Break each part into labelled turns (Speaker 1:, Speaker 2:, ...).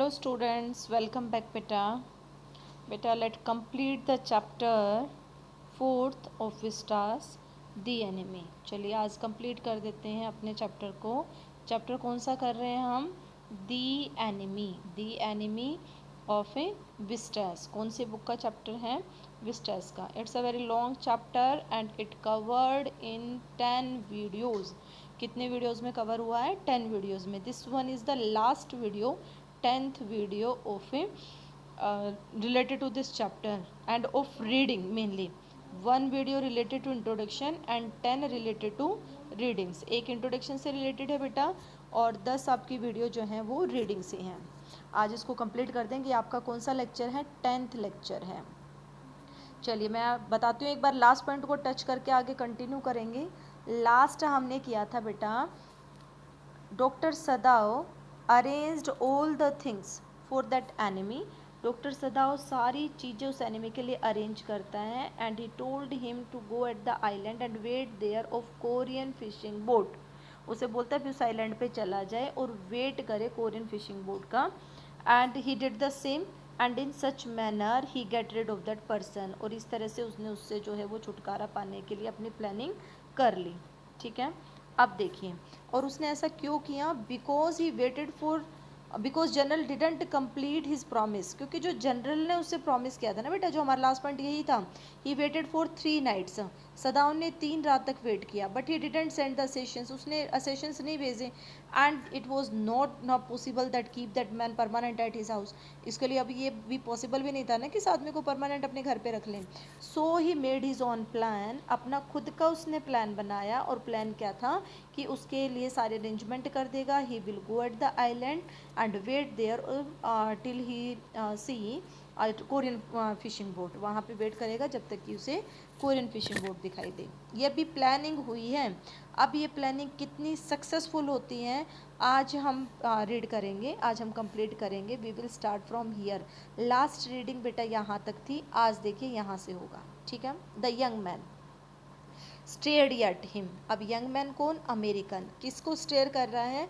Speaker 1: Hello students, welcome back beta. Beta, let's complete the chapter fourth of Vistas, The Enemy. चलिए आज complete कर देते हैं अपने चैप्टर को. चैप्टर कौन सा कर रहे हैं हम? The Enemy of a Vistas. कौन सी बुक का चैप्टर है? Vistas का. It's a very long chapter and it covered in 10 videos. कितने वीडियोज़ में कवर हुआ है? 10 वीडियोज़ में. This one is the last video, 10th video of a related to this chapter and of reading mainly. One video related to introduction and 10 related to readings. एक introduction से related है बेटा और 10 आपकी video जो हैं वो रीडिंग से हैं. आज इसको कंप्लीट कर देंगे. आपका कौन सा लेक्चर है? 10th लेक्चर है. चलिए मैं बताती हूँ एक बार. लास्ट पॉइंट को टच करके आगे कंटिन्यू करेंगे. लास्ट हमने किया था बेटा, doctor Sadao arranged all the things for that enemy. Doctor Sadao सारी चीज़ें उस एनिमी के लिए अरेंज करता है. And he told him to go at the island and wait there of Korean fishing boat. उसे बोलता है कि उस आइलैंड पे चला जाए और वेट करे कोरियन फिशिंग बोट का. And he did the same and in such manner he get rid of that person. और इस तरह से उसने उससे जो है वो छुटकारा पाने के लिए अपनी प्लानिंग कर ली. ठीक है, अब देखिए. और उसने ऐसा क्यों किया? Because he waited for, because general didn't complete his promise. क्योंकि जो जनरल ने उससे प्रॉमिस किया था ना बेटा, जो हमारा लास्ट पॉइंट यही था, he waited for 3 nights. Sadao ने 3 रात तक वेट किया. But he didn't send the assassins. उसने असेशंस नहीं भेजे. And it was not possible that keep that man permanent at his house. इसके लिए अभी ये भी पॉसिबल भी नहीं था ना कि इस आदमी को परमानेंट अपने घर पे रख लें. So he made his own plan. अपना खुद का उसने प्लान बनाया. और प्लान क्या था कि उसके लिए सारे अरेंजमेंट कर देगा. He will go at the island and wait there till he see Korean fishing boat. वहाँ पे वेट करेगा जब तक कि उसे कोरियन फिशिंग बोट दिखाई दे. ये भी प्लानिंग हुई है. अब ये प्लानिंग कितनी सक्सेसफुल होती है आज हम रीड करेंगे, आज हम कंप्लीट करेंगे. We will start from here. Last reading बेटा यहाँ तक थी. आज देखिए यहाँ से होगा. ठीक है. The young man stared at him. अब यंग मैन कौन? अमेरिकन. किसको स्टेयर कर रहा है?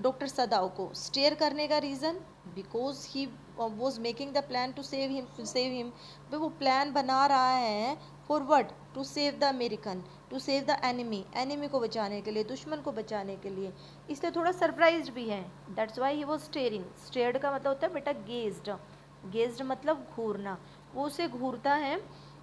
Speaker 1: डॉक्टर सदाव को. स्टेयर करने का reason, because he was making the plan to save him. भाई वो प्लान बना रहा है for what? To save the American, to save the enemy को बचाने के लिए, दुश्मन को बचाने के लिए. इसलिए थोड़ा सरप्राइज भी है. That's why he was staring. Stared का मतलब होता है बेटा गेज्ड. गेज्ड मतलब घूरना. वो उसे घूरता है.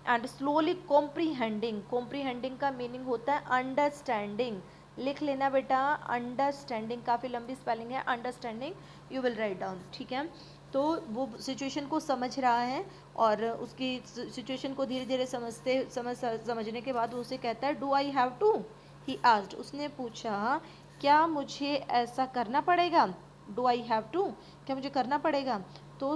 Speaker 1: And slowly comprehending. कॉम्प्रीहेंडिंग का मीनिंग होता है अंडरस्टैंडिंग. लिख लेना बेटा, अंडरस्टैंडिंग. काफ़ी लंबी स्पेलिंग है understanding. You will write down. ठीक है. तो वो सिचुएशन को समझ रहा है और उसकी सिचुएशन को धीरे धीरे समझने के बाद वो उसे कहता है, do I have to. He asked. उसने पूछा क्या मुझे ऐसा करना पड़ेगा? डू आई हैव टू, क्या मुझे करना पड़ेगा? तो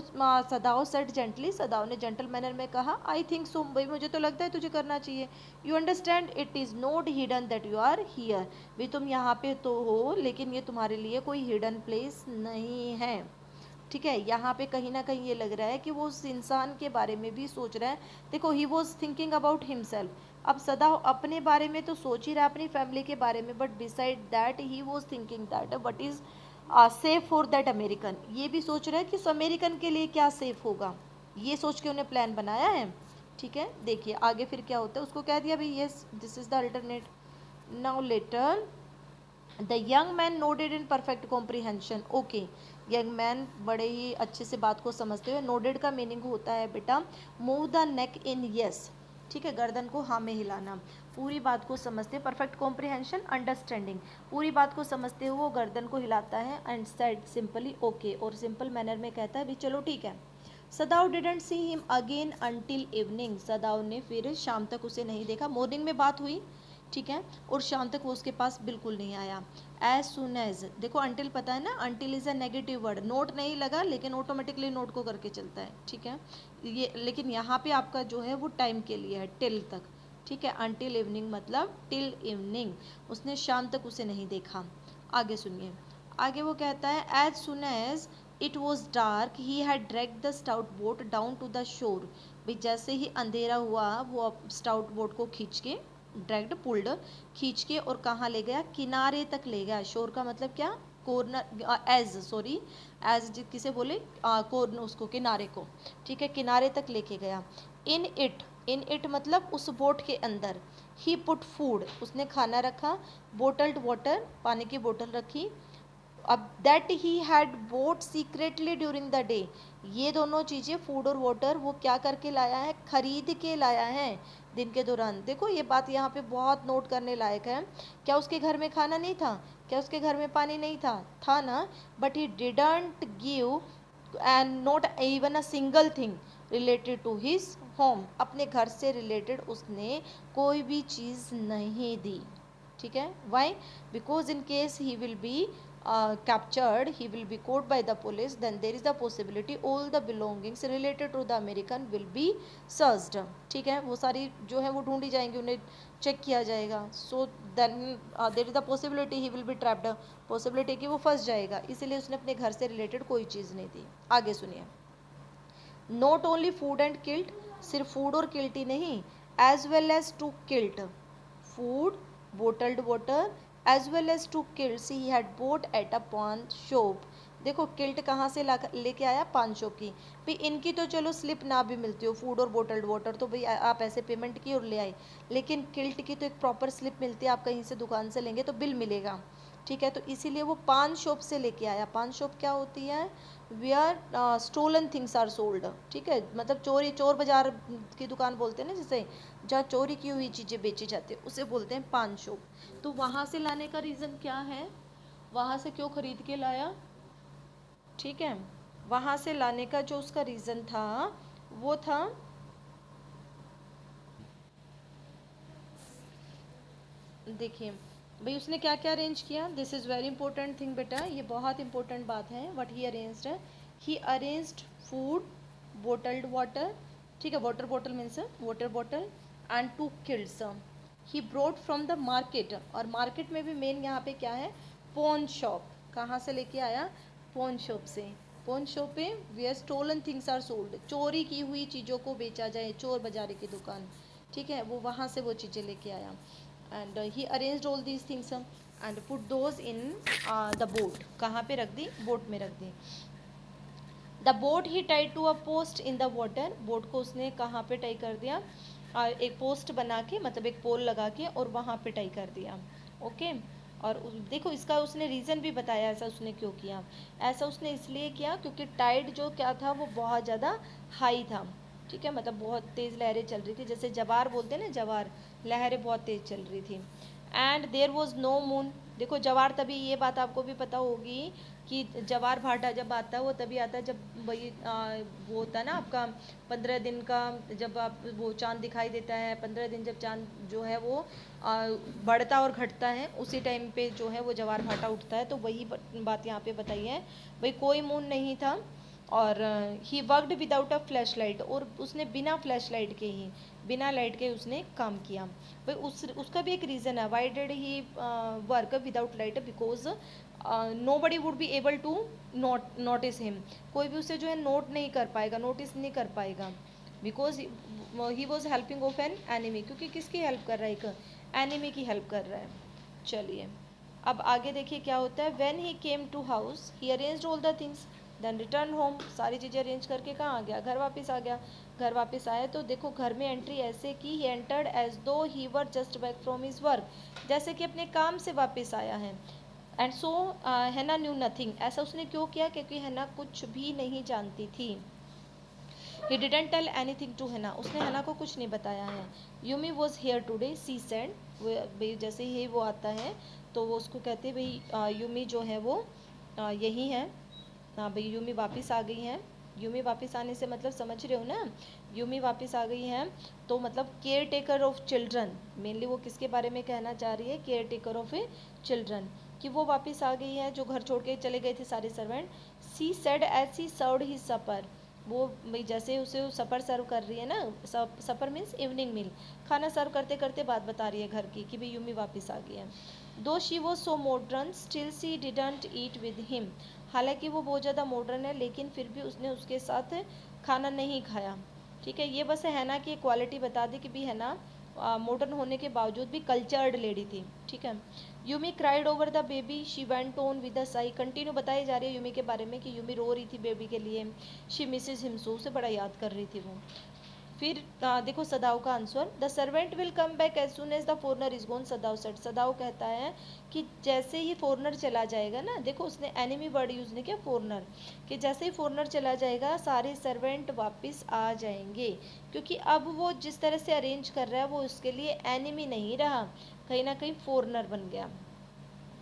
Speaker 1: सदाओ सेट जेंटली. सदाओ ने जेंटल मैनर में कहा, आई थिंक सो. भाई मुझे तो लगता है तुझे करना चाहिए. You understand it is not hidden that you are here. भाई तुम यहाँ पे तो हो लेकिन ये तुम्हारे लिए कोई हिडन प्लेस नहीं है. ठीक है. यहाँ पे कहीं ना कहीं ये लग रहा है कि वो उस इंसान के बारे में भी सोच रहा है. देखो, he was thinking about himself. अब सदाओ अपने बारे में तो सोच ही रहा है, अपनी फैमिली के बारे में. But beside that he was thinking that what is safe for that American. ये भी सोच रहा है कि उस अमेरिकन के लिए क्या सेफ होगा. ये सोच के उन्हें प्लान बनाया है. ठीक है. देखिए आगे फिर क्या होता है. उसको कह दिया भाई yes this is the alternate. Now later the young man nodded in perfect comprehension. Okay. Young man बड़े ही अच्छे से बात को समझते हुए. नोडेड का मीनिंग होता है बेटा move the neck in yes. ठीक है. गर्दन को हाँ में हिलाना. पूरी बात को समझते, परफेक्ट कॉम्प्रीहेंशन अंडरस्टैंडिंग. पूरी बात को समझते हुए वो गर्दन को हिलाता है. And said simply okay. और सिंपल मैनर में कहता है भी चलो ठीक है. सदाव didn't see him again until evening. सदाव ने फिर शाम तक उसे नहीं देखा. मॉर्निंग में बात हुई. ठीक है. और शाम तक वो उसके पास बिल्कुल नहीं आया. एज सुन एज, देखो अंटिल पता है ना, until is a negative word. Note नहीं लगा लेकिन ऑटोमेटिकली नोट को करके चलता है. ठीक है. ये लेकिन यहाँ पे आपका जो है वो टाइम के लिए है, टिल तक. ठीक है. अनटिल इवनिंग मतलब टिल इवनिंग. उसने शाम तक उसे नहीं देखा. आगे सुनिए. आगे वो कहता है as soon as it was dark he had drag the stout boat down to the shore. भाई जैसे ही अंधेरा हुआ वो स्टाउट बोट को खींच के, ड्रैग्ड पुल्ड, खींच के और कहाँ ले गया? किनारे तक ले गया. शोर का मतलब क्या? कॉर्नर एज किसे बोले, कॉर्नर उसको, किनारे को, ठीक है, किनारे तक लेके गया। इन इट मतलब उस बोट के अंदर। ही पुट फूड, उसने खाना रखा। बोटल्ड वाटर, पानी की बोतल रखी। अब that he had boat secretly during the day, ये दोनों चीज़ें फूड और वाटर वो क्या करके लाया है, खरीद के लाया है दिन के दौरान। देखो ये बात यहाँ पे बहुत नोट करने लायक है। क्या उसके घर में खाना नहीं था, क्या उसके घर में पानी नहीं था, था ना, but he didn't give and not even a single thing related to his home, अपने घर से रिलेटेड उसने कोई भी चीज़ नहीं दी, ठीक है। Why, because in case he will be captured, he will be caught by the police, then there is the possibility all the belongings related to the American will be searched, ठीक है, वो सारी जो है वो ढूंढी जाएंगी, उन्हें चेक किया जाएगा। So then there is the possibility he will be trapped, possibility कि वो फंस जाएगा, इसीलिए उसने अपने घर से रिलेटेड कोई चीज़ नहीं दी। आगे सुनिए, not only food and quilt, सिर्फ फूड और किल्ट ही नहीं, as well as two quilt, food, bottled water, as well as two quilts he had bought at a pawn shop. देखो किल्ट कहाँ से लेके आया, पान शॉप की। भाई इनकी तो चलो स्लिप ना भी मिलती हो, फूड और बोटल्ड वाटर तो भाई आप ऐसे पेमेंट की और ले आए, लेकिन किल्ट की तो एक प्रॉपर स्लिप मिलती है, आप कहीं से दुकान से लेंगे तो बिल मिलेगा, ठीक है। तो इसीलिए वो पान शॉप से लेके आया। पान शॉप क्या होती है, where stolen things are sold, ठीक है, मतलब चोर बाजार की दुकान बोलते हैं ना, जैसे जहाँ चोरी की हुई चीज़ें बेची जाती है उसे बोलते हैं पान शॉप। तो वहाँ से लाने का रीज़न क्या है, वहाँ से क्यों खरीद के लाया, ठीक है, वहाँ से लाने का जो उसका रीज़न था वो था, देखिए भाई उसने क्या क्या अरेंज किया, this is very important thing बेटा, ये बहुत इंपॉर्टेंट बात है। व्हाट ही अरेंज्ड है, he arranged food, bottled water, ठीक है, water bottle means water bottle, and two quilts he brought from the market, और मार्केट में भी मेन यहाँ पे क्या है, पॉन शॉप, कहाँ से लेके आया, पॉन शॉप से। पॉन शॉप पे where stolen things are sold, चोरी की हुई चीज़ों को बेचा जाए, चोर बाजारी की दुकान, ठीक है, वो वहाँ से वो चीज़ें लेके आया। And he arranged all these things and put those in the boat, कहाँ पे रख दी, बोट में रख दी। The boat he tied to a post in the water, boat को उसने कहाँ पे टाई कर दिया, एक पोस्ट बना के, मतलब एक पोल लगा के, और वहाँ पे टाई कर दिया, ओके। और देखो इसका उसने रीज़न भी बताया, ऐसा उसने क्यों किया, ऐसा उसने इसलिए किया क्योंकि टाइड जो क्या था वो बहुत ज़्यादा हाई था, ठीक है, मतलब बहुत तेज़ लहरें चल रही थी, जैसे जवार बोलते हैं ना, जवार, लहरें बहुत तेज़ चल रही थी। And there was no moon, देखो जवार तभी, ये बात आपको भी पता होगी कि जवार भाटा जब आता है वो तभी आता है जब वही वो होता है ना आपका 15 दिन का, जब आप वो चांद दिखाई देता है, 15 दिन जब चांद जो है वो बढ़ता और घटता है, उसी टाइम पे जो है वो जवार भाटा उठता है। तो वही बात यहाँ पे बताई है, भाई कोई मून नहीं था, और he worked without a flash light, और उसने बिना फ्लैश लाइट के ही, बिना लाइट के उसने काम किया। भाई उसका भी एक रीज़न है, why did he work without light, because nobody would be able to notice him, कोई भी उसे जो है नोट नहीं कर पाएगा, नोटिस नहीं कर पाएगा, because he was helping of an enemy, क्योंकि किसकी हेल्प कर रहा है, एक एनिमी की हेल्प कर रहा है। चलिए अब आगे देखिए क्या होता है, when he came to house he arranged all the things, then return home, सारी चीज़ें अरेंज करके कहाँ आ गया, घर वापस आ गया। घर वापस आया तो देखो घर में एंट्री ऐसे की, ही entered as though he were just back from his work, जैसे कि अपने काम से वापस आया है। एंड सो हैना न्यू नथिंग, ऐसा उसने क्यों किया, क्योंकि हैना कुछ भी नहीं जानती थी। He didn't tell anything to Hana, उसने हैना को कुछ नहीं बताया है। Yumi was here today she said, भाई जैसे ही वो आता है तो वो उसको कहते हैं भाई यूमी जो है वो यही है, हाँ भाई यूमी वापस आ गई हैं। यूमी वापस आने से मतलब समझ रहे हो ना, यूमी वापस आ गई हैं तो मतलब care taker of children, mainly वो किसके बारे में कहना चाह रही है, care taker of A children, कि वो वापस आ गई है जो घर छोड़ के चले गए थे सारे servant. She said as she served his supper, वो भाई जैसे उसे सपर सर्व कर रही है ना, सपर मीन्स इवनिंग मील, खाना सर्व करते करते बात बता रही है घर की कि भाई यूमी वापस आ गई है। दो she was so modern still see didn't eat with him, हालांकि वो बहुत ज़्यादा मॉडर्न है लेकिन फिर भी उसने उसके साथ खाना नहीं खाया, ठीक है। ये बस हैना की क्वालिटी बता दी कि भी हैना मॉडर्न होने के बावजूद भी कल्चर्ड लेडी थी, ठीक है। Yumi cried over the baby, she went on with a Sai, continue बताई जा रही है यूमी के बारे में कि यूमी रो रही थी बेबी के लिए, शी मिसेज हिम सो, उसे बड़ा याद कर रही थी वो। फिर देखो सदाव का answer, the servant will come back as soon as the foreigner is gone, Sadao said, Sadao कहता है कि जैसे ही फॉरनर चला जाएगा ना, देखो उसने एनिमी वर्ड यूज़ नहीं किया, फॉरनर, कि जैसे ही फॉरनर चला जाएगा सारे सर्वेंट वापस आ जाएंगे, क्योंकि अब वो जिस तरह से अरेंज कर रहा है वो उसके लिए एनिमी नहीं रहा, कहीं ना कहीं फॉरनर बन गया।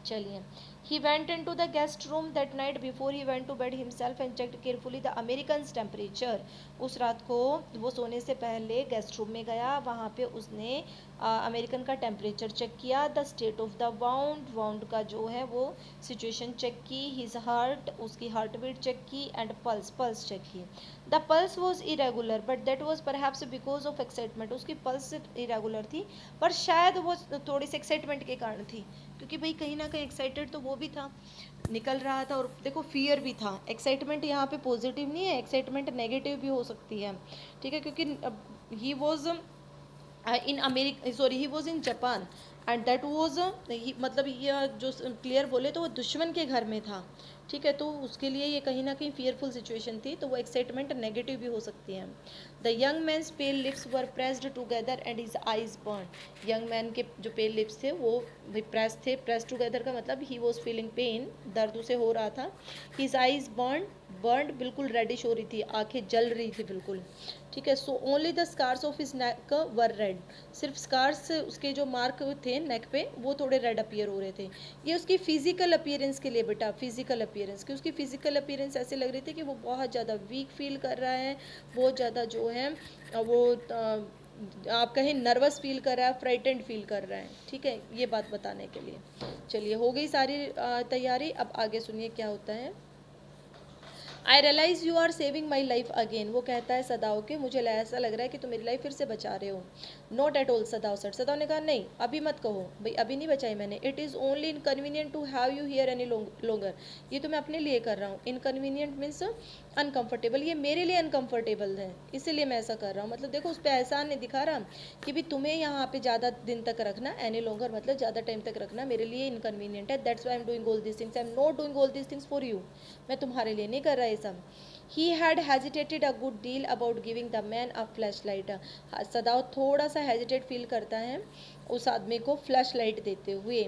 Speaker 1: चलिए, he went into the guest room that night before he went to bed himself and checked carefully the American's temperature, उस रात को वो सोने से पहले गेस्ट रूम में गया, वहाँ पे उसने अमेरिकन का टेम्परेचर चेक किया, the state of the wound, wound का जो है वो सिचुएशन चेक की, हिज हार्ट, उसकी हार्ट बीट चेक की, एंड पल्स, पल्स चेक की। The pulse was irregular but that was perhaps because of excitement, उसकी पल्स इरेगुलर थी पर शायद वो थोड़ी सी एक्साइटमेंट के कारण थी, क्योंकि भाई कहीं ना कहीं एक्साइटेड तो वो भी था, निकल रहा था, और देखो फियर भी था। एक्साइटमेंट यहाँ पे पॉजिटिव नहीं है, एक्साइटमेंट नेगेटिव भी हो सकती है, ठीक है, क्योंकि he was in America, sorry he was in Japan and that was, मतलब ये जो क्लियर बोले तो वो दुश्मन के घर में था, ठीक है, तो उसके लिए ये कहीं ना कहीं फियरफुल सिचुएशन थी, तो वो एक्साइटमेंट नेगेटिव भी हो सकती है। The young man's pale lips were pressed together and his eyes burn, young man के जो पेल लिप्स थे वो प्रेस थे, प्रेस टुगेदर का मतलब ही वॉज फीलिंग पेन, दर्द उसे हो रहा था। हिज आईज बर्न, बर्न बिल्कुल रेडिश हो रही थी, आंखें जल रही थी बिल्कुल, ठीक है। So only the scars of his neck were red, सिर्फ स्कार्स, उसके जो मार्क थे नेक पे वो थोड़े रेड अपीयर हो रहे थे। ये उसकी फिजिकल अपीयरेंस के लिए बेटा, फिजिकल अपीयरेंस की, उसकी फिजिकल अपीयरेंस ऐसे लग रही थी कि वो बहुत ज़्यादा वीक फील कर रहा है, बहुत ज़्यादा जो है वो आप कहें नर्वस फील कर रहा है, फ्राइटेंड फील कर रहा है, ठीक है, ये बात बताने के लिए। चलिए हो गई सारी तैयारी, अब आगे सुनिए क्या होता है। I realise you are saving my life again, वो कहता है सदाओ के, मुझे ऐसा लग रहा है कि तुम मेरी लाइफ फिर से बचा रहे हो। Not at all, Sadao said, Sadao ने कहा नहीं अभी मत कहो भाई, अभी नहीं बचाई मैंने। It is only inconvenient to have you here any longer, ये तो मैं अपने लिए कर रहा हूँ, इनकन्वीनियंट मीन्स अनकंफर्टेबल, ये मेरे लिए अनकंफर्टेबल है इसीलिए मैं ऐसा कर रहा हूँ। मतलब देखो उस पर एहसान नहीं दिखा रहा कि भी तुम्हें यहाँ पे ज़्यादा दिन तक रखना, एनी लोंगर मतलब ज़्यादा टाइम तक रखना मेरे लिए इनकन्वीनियंट है, that's why I am doing all this things, I am not doing all this things for you, मैं तुम्हारे लिए नहीं कर रहा ये सब। He had hesitated a good deal about giving the man a flash light, Sadao थोड़ा सा हेजिटेट फील करता है उस आदमी को फ्लैश लाइट देते हुए,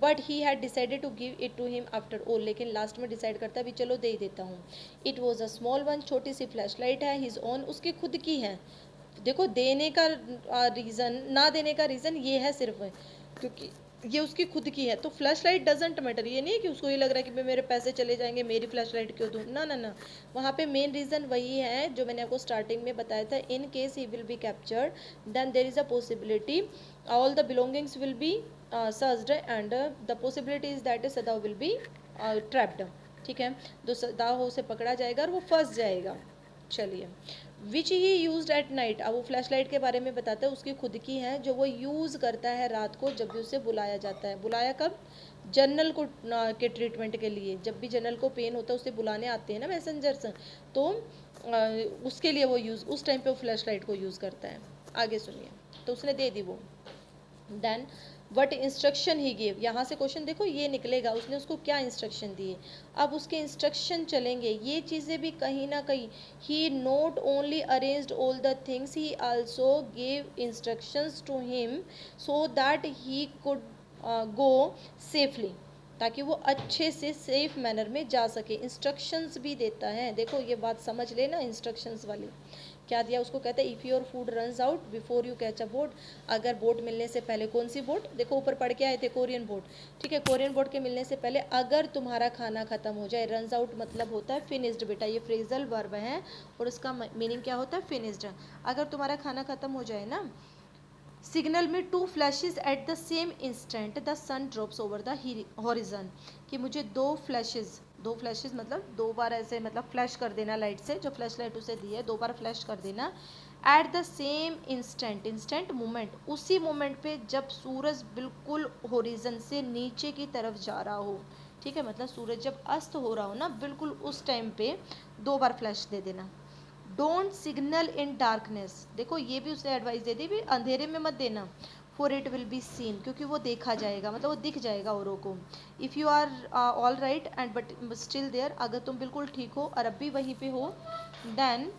Speaker 1: but he had decided to give it to him after all, लेकिन लास्ट में डिसाइड करता भी चलो दे ही देता हूँ। It was a small one, छोटी सी फ्लैश लाइट है, हिज ओन, उसकी खुद की है। देखो देने का रीज़न, ना देने का रीज़न ये है सिर्फ क्योंकि ये उसकी खुद की है, तो फ्लैश लाइट डजेंट मैटर, ये नहीं है कि उसको ये लग रहा है कि मेरे पैसे चले जाएंगे मेरी फ्लैश लाइट क्यों दूँ, ना ना ना, वहाँ पे मेन रीज़न वही है जो मैंने आपको स्टार्टिंग में बताया था, in case he will be captured then there is a possibility all the belongings will be searched and the possibility is that Sadao will be trapped, ठीक है, तो सदाव उसे पकड़ा जाएगा और वो फंस जाएगा। चलिए, विच ही यूज एट नाइट, अब वो फ्लैश लाइट के बारे में बताते हैं, उसकी खुद की है जो वो यूज़ करता है रात को जब भी उसे बुलाया जाता है। बुलाया कब? जनरल को के ट्रीटमेंट के लिए, जब भी जनरल को पेन होता है उसे बुलाने आते हैं ना मैसेंजर्स, तो उसके लिए वो यूज़, उस टाइम पे वो फ्लैश लाइट को यूज़ करता है। आगे सुनिए, तो उसने दे दी वो। Then what instruction he give, यहाँ से क्वेश्चन देखो ये निकलेगा उसने उसको क्या इंस्ट्रक्शन दिए, अब उसके इंस्ट्रक्शन चलेंगे, ये चीज़ें भी कहीं ना कहीं, he not only arranged all the things, he also gave instructions to him so that he could go safely, ताकि वो अच्छे से सेफ मैनर में जा सके, इंस्ट्रक्शंस भी देता है। देखो ये बात समझ लेना, इंस्ट्रक्शंस वाली क्या दिया उसको, कहता है if your food runs out before you catch a boat, अगर बोट मिलने से पहले, कौन सी बोट, देखो ऊपर पढ़ के आए थे कोरियन बोट, ठीक है, कोरियन बोट के मिलने से पहले अगर तुम्हारा खाना खत्म हो जाए, रन्स आउट मतलब होता है फिनिश्ड बेटा, ये फ्रेजल वर्ब है और इसका मीनिंग क्या होता है, फिनिश्ड, अगर तुम्हारा खाना खत्म हो जाए ना, सिग्नल में two flashes at the same instant the sun drops over the horizon, कि मुझे दो फ्लैशेज मतलब दो बार ऐसे मतलब फ्लैश कर देना लाइट से, जो फ्लैश लाइट उसे दी है दो बार फ्लैश कर देना, eight the same instant, instant moment, उसी मोमेंट पे जब सूरज बिल्कुल हॉरिजन से नीचे की तरफ जा रहा हो, ठीक है, मतलब सूरज जब अस्त हो रहा हो ना बिल्कुल उस टाइम पे दो बार फ्लैश दे देना। डोंट सिग्नल इन डार्कनेस, देखो ये भी उसने एडवाइस दे दी भी अंधेरे में मत देना, for it will be seen, क्योंकि वो देखा जाएगा, मतलब वो दिख जाएगा औरों को। If you are all right and but still there, अगर तुम बिल्कुल ठीक हो और अब भी वहीं पे हो, देन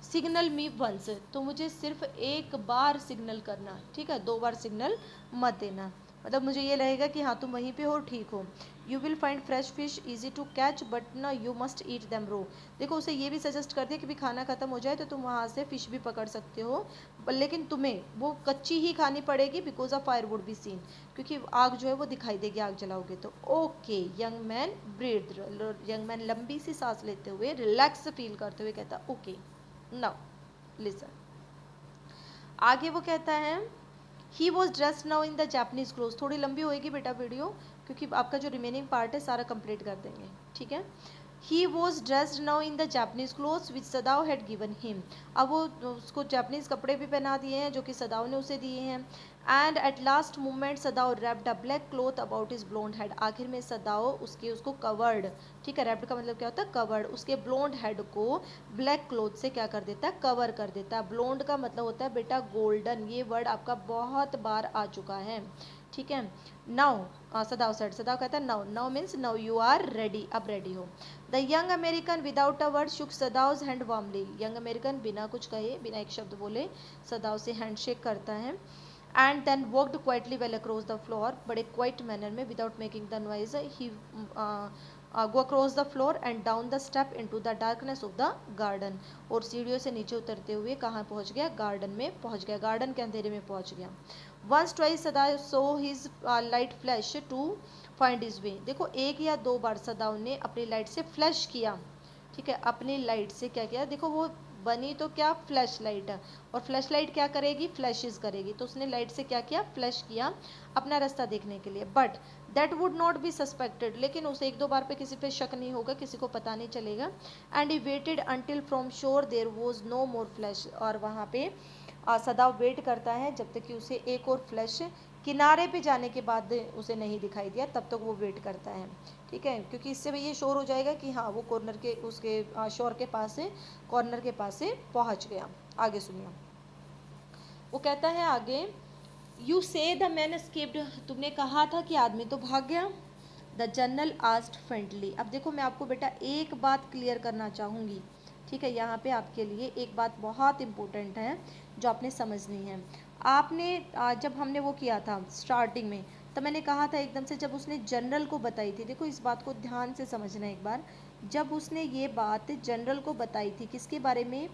Speaker 1: सिग्नल मी वंस, तो मुझे सिर्फ एक बार सिग्नल करना, ठीक है, 2 बार सिग्नल मत देना, मतलब मुझे ये लगेगा कि हाँ तुम वहीं पे हो, ठीक हो। You will find fresh fish easy to catch but ना you must eat them raw, देखो उसे ये भी सजेस्ट कर दिया कि भी खाना ख़त्म हो जाए तो तुम वहाँ से फ़िश भी पकड़ सकते हो, लेकिन तुम्हें वो कच्ची ही खानी पड़ेगी, because of fire would be seen, क्योंकि आग जो है वो दिखाई देगी आग जलाओगे तो। Okay young man breathe, young man लंबी सी सांस लेते हुए रिलैक्स फील करते हुए कहता ओके नाउ लिसन। आगे वो कहता है he was dressed now in the Japanese cloth, थोड़ी लंबी होएगी बेटा वीडियो, क्योंकि आपका जो रिमेनिंग पार्ट है सारा कंप्लीट कर देंगे, ठीक है। He was dressed now in the Japanese clothes which Sadao had given him, अब वो उसको जापनीज कपड़े भी पहना दिए हैं जो कि सदाव ने उसे दिए हैं। And at last moment सदाव wrapped a black cloth about his blonde head, आखिर में सदाव उसको कवर्ड, ठीक है, रैप्ड का मतलब क्या होता है कवर्ड, उसके ब्लोंड हेड को ब्लैक क्लोथ से क्या कर देता है कवर कर देता है। ब्लोंड का मतलब होता है बेटा गोल्डन, ये वर्ड आपका बहुत बार आ चुका है, ठीक है। नाउ सदाव सेड, सदाव कहता है now, now means now you are ready, अब रेडी हो। The young American without a word shook Sadao's hand warmly, young American बिना कुछ कहे, बिना एक शब्द बोले सदाव से हैंडशेक करता है। And then walked quietly well across the floor, बड़े क्वाइट मैनर में without making the noise he go across the floor and down the step into the darkness of the garden, और सीढ़ियों से नीचे उतरते हुए कहाँ पहुँच गया, गार्डन में पहुँच गया, गार्डन के अंधेरे में पहुँच गया। Once twice Sadao saw his light flash to find his way, देखो 1 या 2 बार सदाव ने अपनी लाइट से फ्लैश किया, ठीक है, अपनी लाइट से क्या किया, देखो वो बनी तो क्या फ्लैश लाइट है, और फ्लैश लाइट क्या करेगी फ्लैशेस करेगी, तो उसने लाइट से क्या किया फ्लैश किया अपना रास्ता देखने के लिए। But that would not be suspected, लेकिन उसे 1-2 बार पे किसी पे शक नहीं होगा, किसी को पता नहीं चलेगा। And he waited until from shore there was no more flash, और वहाँ पे सदाव वेट करता है जब तक कि उसे एक और फ्लैश किनारे पे जाने के बाद उसे नहीं दिखाई दिया, तब तक वो वेट करता है, ठीक है, क्योंकि इससे भी ये शोर हो जाएगा कि हाँ वो कॉर्नर के उसके शोर के पास से कॉर्नर के पास से पहुंच गया। आगे सुनिए, वो कहता है आगे, you say the man escaped, तुमने कहा था कि आदमी तो भाग गया। द जनरल आस्क्ड फ्रेंडली, अब देखो मैं आपको बेटा एक बात क्लियर करना चाहूँगी, ठीक है, यहाँ पे आपके लिए एक बात बहुत इम्पोर्टेंट है जो आपने समझनी है। आपने जब हमने वो किया था स्टार्टिंग में, तो मैंने कहा था एकदम से जब उसने जनरल को बताई थी, देखो इस बात को ध्यान से समझना एक बार, जब उसने ये बात जनरल को बताई थी किसके बारे में,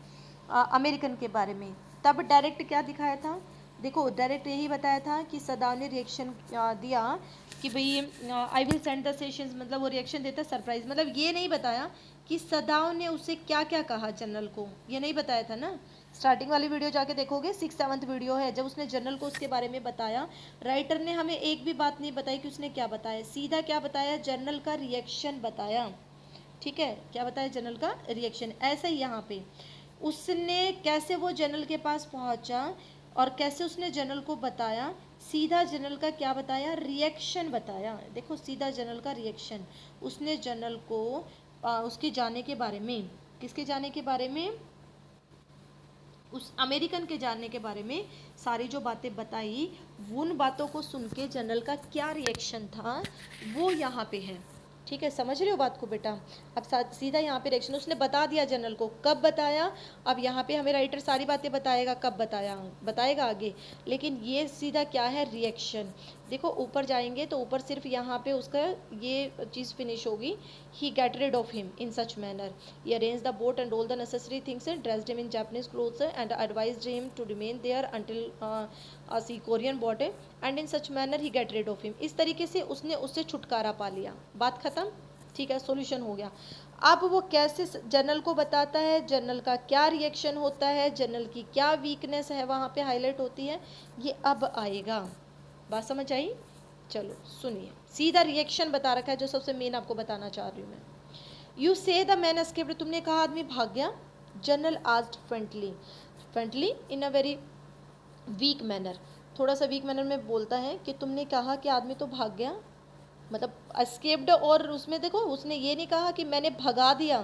Speaker 1: अमेरिकन के बारे में, तब डायरेक्ट क्या दिखाया था, देखो डायरेक्ट यही बताया था कि सदाव ने रिएक्शन दिया कि भाई I will send the sessions, मतलब वो रिएक्शन देता सरप्राइज, मतलब ये नहीं बताया कि सदाव ने उसे क्या क्या कहा जनरल को, ये नहीं बताया था ना। स्टार्टिंग वाली वीडियो जाके देखोगे 6-7 वीडियो है, जब उसने जनरल को उसके बारे में बताया, राइटर ने हमें एक भी बात नहीं बताई कि उसने क्या बताया, सीधा क्या बताया जनरल का रिएक्शन बताया, ठीक है, क्या बताया जनरल का रिएक्शन। ऐसे ही यहाँ पे उसने कैसे वो जनरल के पास पहुंचा और कैसे उसने जनरल को बताया, सीधा जनरल का क्या बताया रिएक्शन बताया, देखो सीधा जनरल का रिएक्शन, उसने जनरल को उसके जाने के बारे में, किसके जाने के बारे में, उस अमेरिकन के जानने के बारे में सारी जो बातें बताई, उन बातों को सुन के जनरल का क्या रिएक्शन था वो यहाँ पे है, ठीक है, समझ रहे हो बात को बेटा। अब सीधा यहाँ पे रिएक्शन उसने बता दिया जनरल को, कब बताया, अब यहाँ पे हमें राइटर सारी बातें बताएगा कब बताया, बताएगा आगे, लेकिन ये सीधा क्या है रिएक्शन। देखो ऊपर जाएंगे तो ऊपर सिर्फ यहाँ पे उसका ये चीज़ फिनिश होगी, he get rid of him in such manner, he arrange the boat and all the necessary things and dressed him in Japanese clothes and advised him to remain there until see Korean boat and in such manner he get rid of him, इस तरीके से उसने उससे छुटकारा पा लिया, बात खत्म, ठीक है, सॉल्यूशन हो गया। अब वो कैसे जनरल को बताता है, जनरल का क्या रिएक्शन होता है, जनरल की क्या वीकनेस है वहाँ पे हाईलाइट होती है, ये अब आएगा, बात समझ आई। चलो सुनिए, सीधा रिएक्शन बता रखा है जो सबसे मेन आपको बताना चाह रही हूँ मैं। You say the man escaped, तुमने कहा आदमी भाग गया। General asked friendly, friendly in a very weak manner, थोड़ा सा वीक मैनर में बोलता है कि तुमने कहा कि आदमी तो भाग गया, मतलब एस्केप्ड, और उसमें देखो उसने ये नहीं कहा कि मैंने भगा दिया,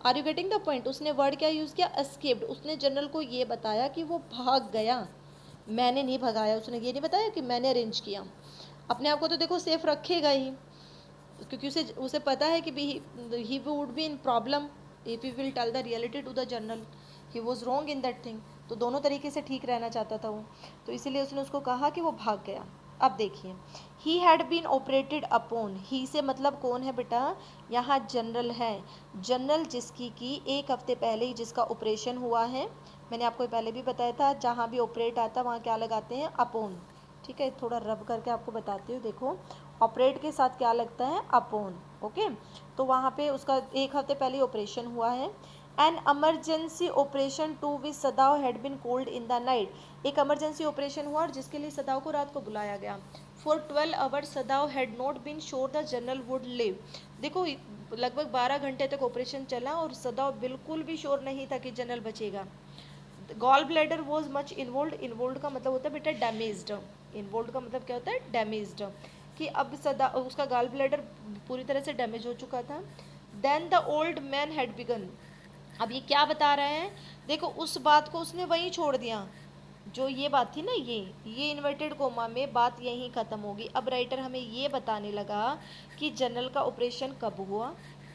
Speaker 1: are you getting the point? उसने वर्ड क्या यूज़ किया? एस्केप्ड। उसने जनरल को ये बताया कि वो भाग गया, मैंने नहीं भगाया। उसने ये नहीं बताया कि मैंने अरेंज किया। अपने आप को तो देखो सेफ रखेगा ही, क्योंकि उसे उसे पता है कि he would be in problem if he will tell the reality to the general, he was wrong in that thing. तो दोनों तरीके से ठीक रहना चाहता था वो, तो इसीलिए उसने उसको कहा कि वो भाग गया। अब देखिए, he had been operated upon, he से मतलब कौन है बेटा? यहाँ जनरल है। जनरल जिसकी कि एक हफ्ते पहले ही जिसका ऑपरेशन हुआ है, मैंने आपको पहले भी बताया था, जहाँ भी ऑपरेट आता वहाँ क्या लगाते हैं? अपॉन। ठीक है, थोड़ा रब करके आपको बताती हूँ। देखो, ऑपरेट के साथ क्या लगता है? अपॉन। ओके, तो वहाँ पे उसका एक हफ्ते पहले ऑपरेशन हुआ है। An emergency operation to which Sadao had been called in the night, एक एमरजेंसी ऑपरेशन हुआ और जिसके लिए सदाव को रात को बुलाया गया। For 12 hours Sadao had not been sure the general would live. देखो, लगभग 12 घंटे तक ऑपरेशन चला और सदाव बिल्कुल भी श्योर नहीं था कि जनरल बचेगा। Gall bladder was much involve, involve का मतलब होता है बेटा डैमेज्ड, इन्वॉल्व का मतलब क्या होता है? डैमेज्ड, कि अब सदा उसका गॉल ब्लैडर पूरी तरह से डैमेज हो चुका था। Then the old man had begun, अब ये क्या बता रहे हैं? देखो, उस बात को उसने वहीं छोड़ दिया, जो ये बात थी ना, ये इन्वर्टेड कोमा में बात यहीं ख़त्म होगी। अब राइटर हमें ये बताने लगा कि जनरल का ऑपरेशन कब हुआ,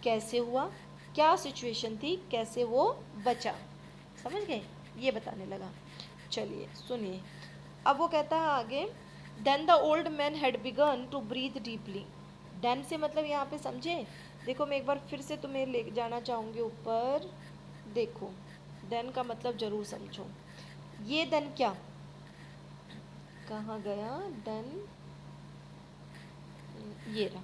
Speaker 1: कैसे हुआ, क्या सिचुएशन थी, कैसे वो बचा। समझ गए? ये बताने लगा। चलिए सुनिए, अब वो कहता है आगे, then the old man had begun to breathe deeply. Then से मतलब यहाँ पे समझे? देखो, मैं एक बार फिर से तुम्हें ले जाना चाहूँगी ऊपर। देखो, देन का मतलब जरूर समझो। ये देन क्या, कहाँ गया देन? ये रहा।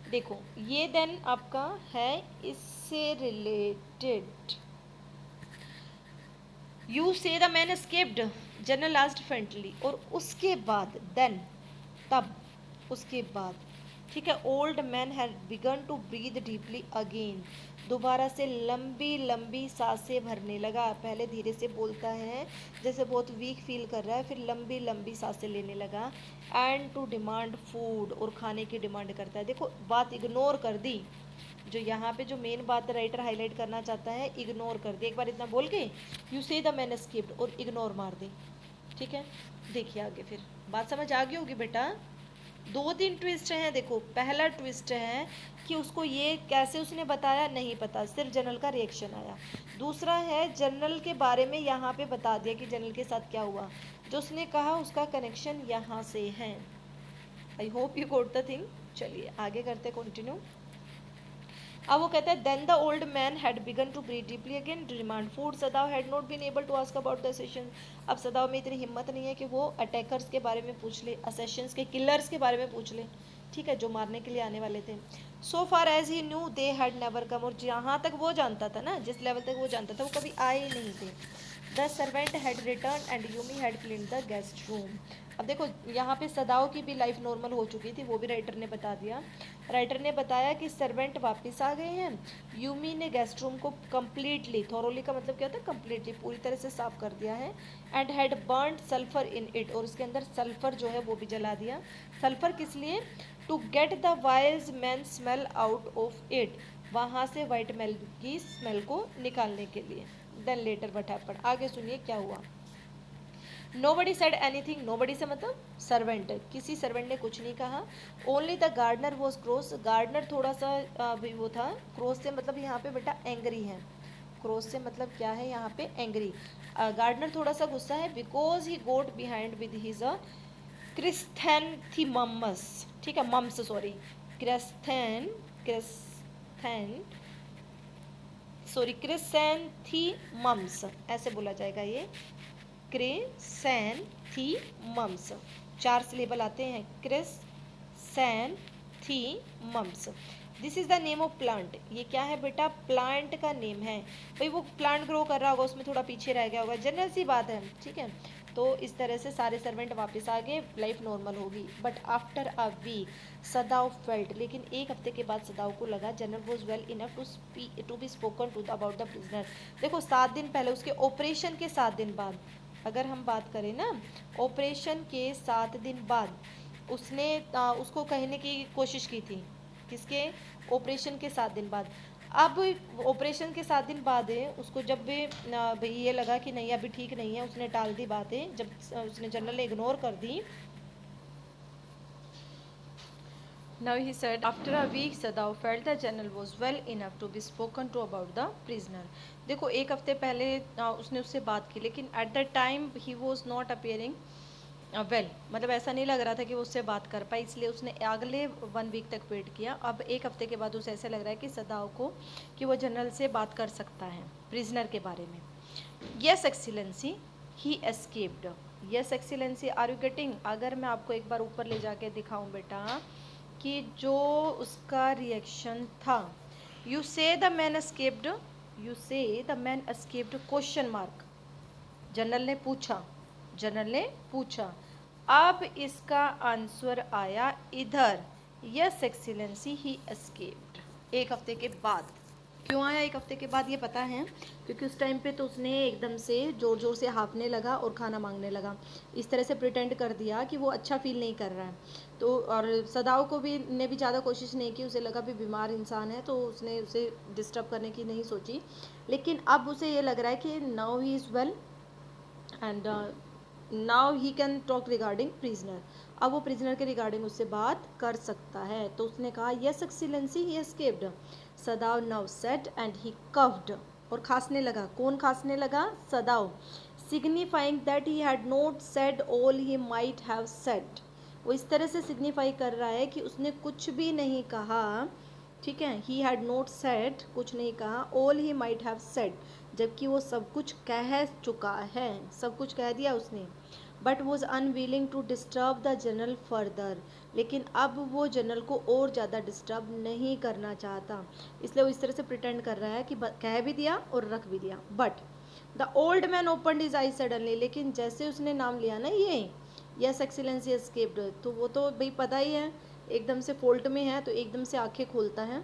Speaker 1: देखो, ये देन आपका है इससे related. You say the man escaped, general last friendly, और उसके बाद देन, तब, उसके बाद, ठीक है, old man had begun to breathe deeply again, दोबारा से लंबी लंबी सांसें भरने लगा। पहले धीरे से बोलता है, जैसे बहुत वीक फील कर रहा है, फिर लंबी लंबी सांसें लेने लगा। एंड टू डिमांड फूड, और खाने की डिमांड करता है। देखो, बात इग्नोर कर दी, जो यहाँ पे जो मेन बात राइटर हाईलाइट करना चाहता है, इग्नोर कर दे। एक बार इतना बोल के you say the man escaped और इग्नोर मार दे। ठीक है, देखिए आगे, फिर बात समझ आ गई होगी बेटा। 2-3 ट्विस्ट हैं। देखो, पहला ट्विस्ट है कि उसको ये कैसे उसने बताया नहीं पता, सिर्फ जनरल का रिएक्शन आया। दूसरा है, जनरल के बारे में यहाँ पे बता दिया कि जनरल के साथ क्या हुआ, जो उसने कहा उसका कनेक्शन यहाँ से है। I hope you got the thing. चलिए आगे करते कंटिन्यू। अब वो कहता है, then the old man had begun to breathe deeply again demand food, Sadao had not been able to ask about the assassin. अब सदाव में इतनी हिम्मत नहीं है कि वो अटैकर्स के बारे में पूछ ले, असेशंस के, किलर्स के बारे में पूछ ले, ठीक है, जो मारने के लिए आने वाले थे। So far as he knew they had never come, और जहाँ तक वो जानता था ना, जिस लेवल तक वो जानता था, वो कभी आए ही नहीं थे। The servant had return and Yumi had clean the guest room. अब देखो, यहाँ पे सदाओं की भी लाइफ नॉर्मल हो चुकी थी, वो भी राइटर ने बता दिया। राइटर ने बताया कि सर्वेंट वापस आ गए हैं, यूमी ने गेस्ट रूम को कम्प्लीटली, थोरोली का मतलब क्या होता है? कम्प्लीटली, पूरी तरह से साफ कर दिया है। And had burned sulphur in it, और उसके अंदर सल्फर जो है वो भी जला दिया। सल्फर किस लिए? To get the wild man smell out of it, वहाँ से वाइट मेल की स्मेल को निकालने के लिए। देन लेटर व्हाट हैपेंड, आगे सुनिए क्या हुआ। नोबडी सेड एनीथिंग, नोबडी से मतलब सर्वेंट, किसी सर्वेंट ने कुछ नहीं कहा। Only the gardener was cross, gardener थोड़ा सा भी वो था। क्रॉस से मतलब यहाँ पे बेटा एंग्री है, क्रॉस से मतलब क्या है यहाँ पे? एंग्री। गार्डनर थोड़ा सा गुस्सा है, because he got behind with his chrysanthemums, ठीक है, mums, sorry, chrysan sorry chrysanthemums ऐसे बोला जाएगा ये, क्रिसैंथीमम्स, 4 सिलेबल आते हैं, chrysanthemums. This is the name of plant, ये क्या है बेटा? प्लांट का नेम है। भाई वो प्लांट ग्रो कर रहा होगा, उसमें थोड़ा पीछे रह गया होगा, जनरल सी बात है, ठीक है। तो इस तरह से सारे सर्वेंट वापस आ गए, लाइफ नॉर्मल होगी। But after a week Sadao felt, लेकिन एक हफ्ते के बाद सदाव को लगा, general was well enough to be spoken to about the prisoner. देखो, 7 दिन पहले, उसके ऑपरेशन के 7 दिन बाद, अगर हम बात करें ना, ऑपरेशन के 7 दिन बाद उसने उसको कहने की कोशिश की थी, किसके? ऑपरेशन के 7 दिन बाद। अब ऑपरेशन के 7 दिन बाद उसको जब भी भाई ये लगा कि नहीं अभी ठीक नहीं है, उसने टाल दी बातें, जब उसने जनरल ने इग्नोर कर दी। Now he said, after a week, Sadao felt the general was well enough to be spoken to about the prisoner. देखो एक हफ्ते पहले उसने उससे बात की, लेकिन at that time he was not appearing well मतलब ऐसा नहीं लग रहा था कि वो उससे बात कर पाए, इसलिए उसने अगले 1 वीक तक वेट किया। अब एक हफ्ते के बाद उसे ऐसा लग रहा है कि सदाओ को कि वो जनरल से बात कर सकता है प्रिजनर के बारे में। Yes excellency he escaped. Yes excellency are you getting? अगर मैं आपको एक बार ऊपर ले जाके दिखाऊं बेटा कि जो उसका रिएक्शन था, you say the man escaped, you say the man escaped question mark. General ने पूछा, जनरल ने पूछा, अब इसका आंसर आया इधर, यस एक्सीलेंसी ही एस्केप्ड। एक हफ्ते के बाद। क्यों आया एक हफ्ते के बाद ये पता है? क्योंकि उस टाइम पे तो उसने एकदम से ज़ोर ज़ोर से हाँफने लगा और खाना मांगने लगा, इस तरह से प्रिटेंड कर दिया कि वो अच्छा फील नहीं कर रहा है। तो और सदाओ को भी ने भी ज़्यादा कोशिश नहीं की, उसे लगा भी बीमार इंसान है, तो उसने उसे डिस्टर्ब करने की नहीं सोची। लेकिन अब उसे ये लग रहा है कि now he is well and now he can talk regarding prisoner. अब वो प्रिजनर के रिगार्डिंग उससे बात कर सकता है। तो उसने कहा yes excellency he escaped, सदाव now said and he curved, और खांसने लगा। कौन खांसने लगा? सदाव, signifying that he had not said all he might have said. वो इस तरह से सिग्निफाई कर रहा है कि उसने कुछ भी नहीं कहा, ठीक है, ही हैड नॉट सेड, कुछ नहीं कहा, all he might have said, जबकि वो सब कुछ कह चुका है, सब कुछ कह दिया उसने। But was unwilling to disturb the general further, लेकिन अब वो जनरल को और ज़्यादा डिस्टर्ब नहीं करना चाहता, इसलिए वो इस तरह से प्रिटेंड कर रहा है कि कह भी दिया और रख भी दिया। But the old man opened his I suddenly, लेकिन जैसे उसने नाम लिया ना ये यस एक्सीलेंसी एस्केप्ड, तो वो तो भाई पता ही है एकदम से फोल्ट में है, तो एकदम से आंखें खोलता है।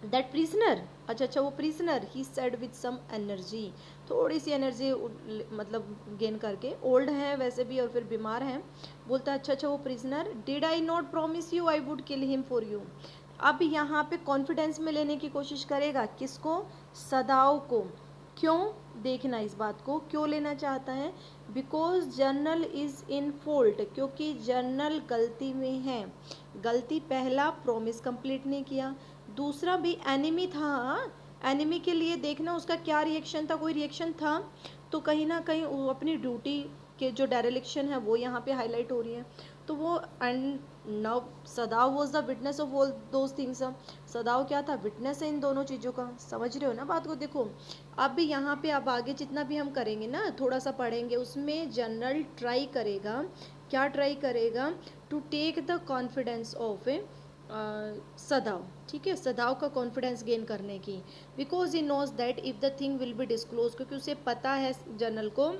Speaker 1: दैट प्रिजनर, अच्छा वो prisoner, he said with some energy, थोड़ी सी एनर्जी मतलब गेन करके, ओल्ड है वैसे भी और फिर बीमार है, बोलता है अच्छा वो prisoner, did I not promise you I would kill him for you. अब यहाँ पे कॉन्फिडेंस में लेने की कोशिश करेगा, किसको? सदाओ को। क्यों? देखना इस बात को, क्यों लेना चाहता है? Because journal is in fault, क्योंकि जर्नल गलती में है। गलती, पहला प्रॉमिस कंप्लीट नहीं किया, दूसरा भी एनिमी था। एनिमी के लिए देखना उसका क्या रिएक्शन था, कोई रिएक्शन था तो कहीं ना कहीं वो अपनी ड्यूटी के जो डायरेक्शन है वो यहाँ पे हाईलाइट हो रही है। तो वो and now सदाव was the witness of all those things. सदाव क्या था? विटनेस है इन दोनों चीज़ों का। समझ रहे हो ना बात को? देखो अब भी यहाँ पे अब आगे जितना भी हम करेंगे ना, थोड़ा सा पढ़ेंगे, उसमें जनरल ट्राई करेगा, क्या ट्राई करेगा? To take the confidence of a Sadao, ठीक है, सदाव का कॉन्फिडेंस गेन करने की। Because he knows that if the thing will be disclose, क्योंकि उसे पता है जनरल को,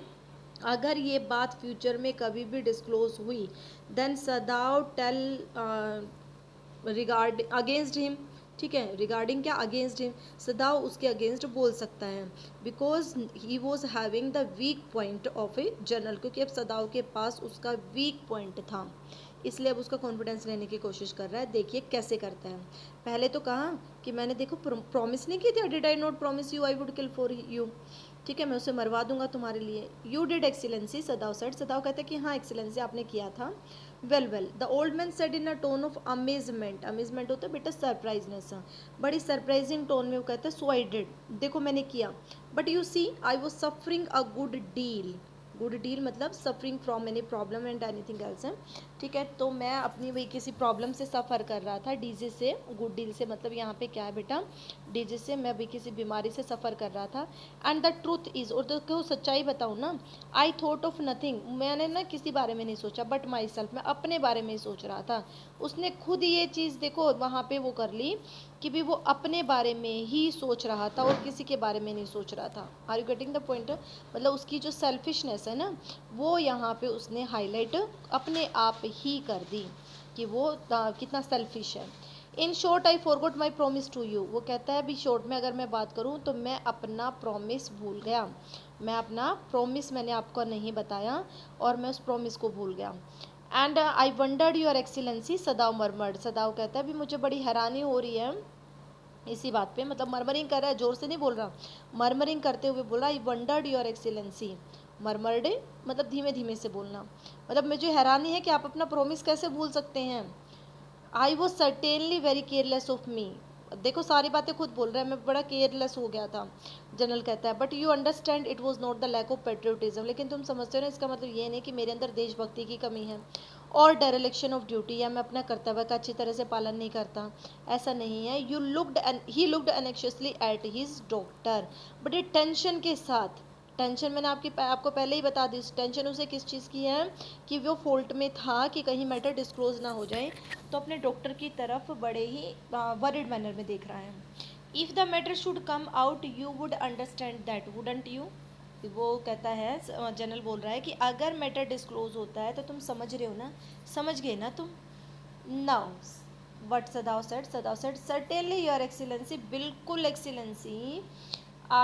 Speaker 1: अगर ये बात फ्यूचर में कभी भी डिस्क्लोज हुई, then Sadao tell regard against him, ठीक है, रिगार्डिंग क्या? अगेंस्ट हिम, सदाव उसके अगेंस्ट बोल सकता है। Because he was having the weak point of a general, क्योंकि अब सदाव के पास उसका वीक पॉइंट था, इसलिए अब उसका कॉन्फिडेंस लेने की कोशिश कर रहा है। देखिए कैसे करता है। पहले तो कहा कि मैंने देखो प्रॉमिस नहीं की थी, did I not promise you I would kill for you, ठीक है, मैं उसे मरवा दूंगा तुम्हारे लिए। You did excellency, सदाव said, Sadao कहता है कि हाँ एक्सीलेंसी आपने किया था। Well the old man said in a tone of amazement, amazement होता है बेटा सरप्राइजनेस, बड़ी सरप्राइजिंग टोन में वो कहता है सो आई डिड, देखो मैंने किया, but you see I was suffering a good deal, good deal मतलब suffering from any problem and anything else है, ठीक है, तो मैं अपनी वही किसी प्रॉब्लम से सफ़र कर रहा था, डीजे से, गुड डील से मतलब यहाँ पे क्या है बेटा, डीजे से, मैं भी किसी बीमारी से सफ़र कर रहा था। एंड द ट्रूथ इज़, और तो क्यों सच्चाई बताऊँ ना, आई थॉट ऑफ नथिंग, मैंने ना किसी बारे में नहीं सोचा, बट माई सेल्फ, मैं अपने बारे में ही सोच रहा था। उसने खुद ये चीज़ देखो वहाँ पे वो कर ली कि भी वो अपने बारे में ही सोच रहा था और किसी के बारे में नहीं सोच रहा था। Are you getting the point? मतलब उसकी जो सेल्फिशनेस है ना, वो यहाँ पे उसने हाईलाइट अपने आप ही कर दी कि वो कितना सेल्फिश है। In short I forgot my promise to you, वो कहता है अभी शॉर्ट में अगर मैं बात करूँ तो मैं अपना प्रॉमिस भूल गया, मैं अपना प्रॉमिस मैंने आपको नहीं बताया और मैं उस प्रॉमिस को भूल गया। And I wondered your excellency, Sadao murmured, Sadao कहता है भी मुझे बड़ी हैरानी हो रही है इसी बात पे, मतलब मरमरिंग कर रहा है, जोर से नहीं बोल रहा, मरमरिंग करते हुए बोल रहा, आई वंडर्ड योर एक्सीलेंसी। मरमर्डे मतलब धीमे धीमे से बोलना, मतलब मुझे हैरानी है कि आप अपना प्रोमिस कैसे भूल सकते हैं। I was certainly very careless of me. देखो सारी बातें खुद बोल रहा है, मैं बड़ा केयरलेस हो गया था। जनरल कहता है but you understand it was not the lack of patriotism, लेकिन तुम समझते हो ना, इसका मतलब ये नहीं कि मेरे अंदर देशभक्ति की कमी है और डायरेक्शन ऑफ ड्यूटी, या मैं अपना कर्तव्य का अच्छी तरह से पालन नहीं करता, ऐसा नहीं है। You looked he looked anxiously at his doctor, but ये टेंशन के साथ, टेंशन मैंने आपको पहले ही बता दी, टेंशन उसे किस चीज़ की है कि वो फॉल्ट में था कि कहीं मैटर डिस्क्लोज ना हो जाए, तो अपने डॉक्टर की तरफ बड़े ही वरिड मैनर में देख रहा है। If the matter should come out you would understand that wouldn't you. वो कहता है, जनरल बोल रहा है कि अगर मैटर डिस्क्लोज होता है तो तुम समझ रहे हो ना, समझ गए ना तुम। Now what सदाव said certainly your excellency, बिल्कुल excellency.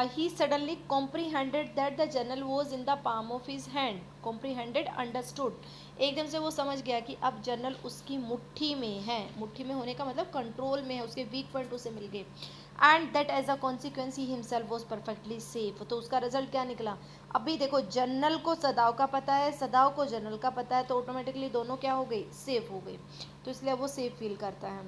Speaker 1: He suddenly comprehended that the journal was in the palm of his hand. Comprehended, understood. एकदम से वो समझ गया कि अब जर्नल उसकी मुट्ठी में है, मुट्ठी में होने का मतलब कंट्रोल में है, उसके वीक पॉइंट उसे मिल गए। And that as a consequence he himself was perfectly safe. तो उसका रिजल्ट क्या निकला, अभी देखो जर्नल को सदाव का पता है, सदाव को जर्नल का पता है, तो ऑटोमेटिकली दोनों क्या हो गई, सेफ हो गई, तो इसलिए वो सेफ फील करता है।